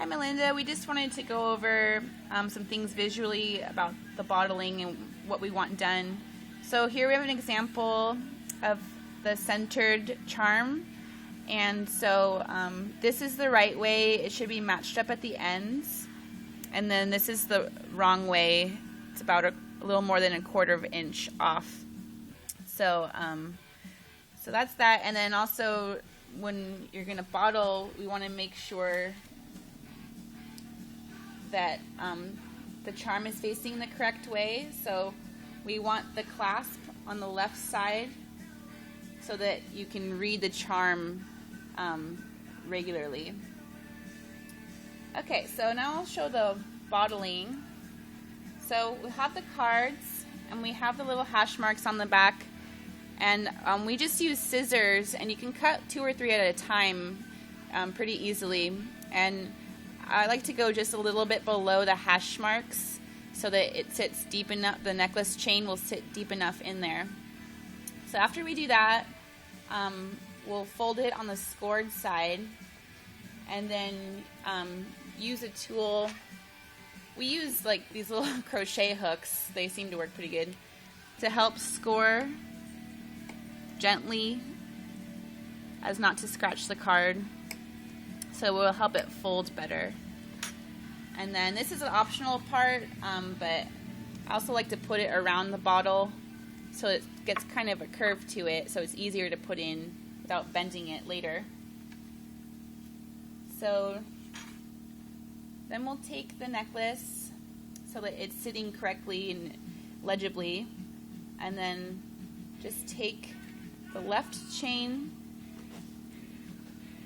Hi Melinda, we just wanted to go over some things visually about the bottling and what we want done. So here we have an example of the centered charm, and so this is the right way. It should be matched up at the ends, and then this is the wrong way. It's about a little more than 1/4 inch off. So so that's that. And then also when you're going to bottle, we want to make sure that the charm is facing the correct way. So we want the clasp on the left side so that you can read the charm regularly. Okay, so now I'll show the bottling. So we have the cards and we have the little hash marks on the back, and we just use scissors, and you can cut 2 or 3 at a time pretty easily. And I like to go just a little bit below the hash marks so that it sits deep enough, the necklace chain will sit deep enough in there. So after we do that, we'll fold it on the scored side, and then use a tool. We use like these little crochet hooks, they seem to work pretty good, to help score gently as not to scratch the card. So it will help it fold better. And then this is an optional part, but I also like to put it around the bottle so it gets kind of a curve to it, so it's easier to put in without bending it later. So then we'll take the necklace so that it's sitting correctly and legibly, and then just take the left chain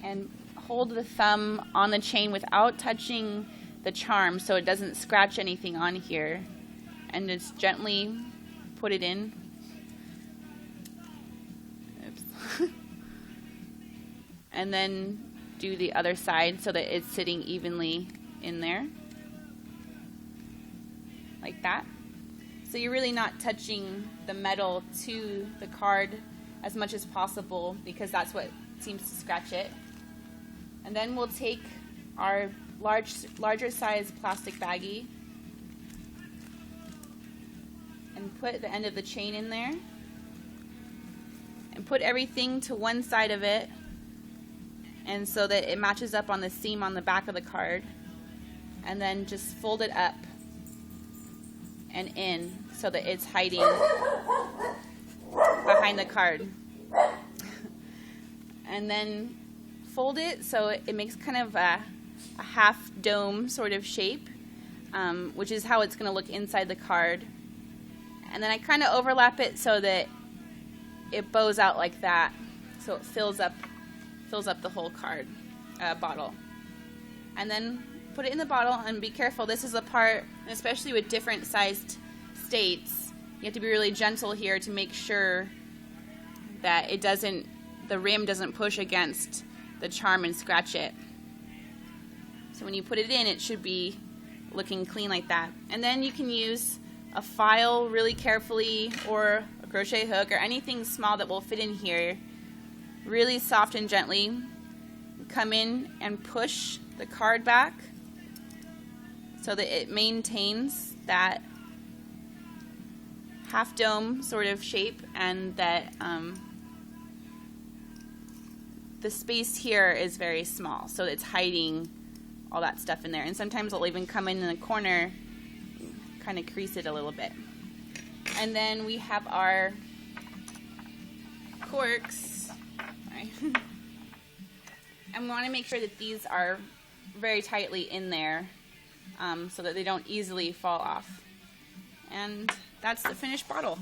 and hold the thumb on the chain without touching the charm so it doesn't scratch anything on here, and just gently put it in. Oops. And then do the other side so that it's sitting evenly in there, like that. So you're really not touching the metal to the card as much as possible, because that's what seems to scratch it. And then we'll take our larger size plastic baggie and put the end of the chain in there, and put everything to one side of it, and so that it matches up on the seam on the back of the card, and then just fold it up and in so that it's hiding behind the card. And then fold it so it makes kind of a half dome sort of shape, which is how it's going to look inside the card. And then I kind of overlap it so that it bows out like that, so it fills up the whole card bottle. And then put it in the bottle, and be careful. This is the part, especially with different sized states, you have to be really gentle here to make sure that the rim doesn't push against the charm and scratch it. So when you put it in, it should be looking clean like that. And then you can use a file really carefully, or a crochet hook, or anything small that will fit in here, really soft and gently. Come in and push the card back so that it maintains that half dome sort of shape, and that the space here is very small, so it's hiding all that stuff in there. And sometimes I'll even come in the corner, kind of crease it a little bit. And then we have our corks. Sorry. And we want to make sure that these are very tightly in there, so that they don't easily fall off. And that's the finished bottle.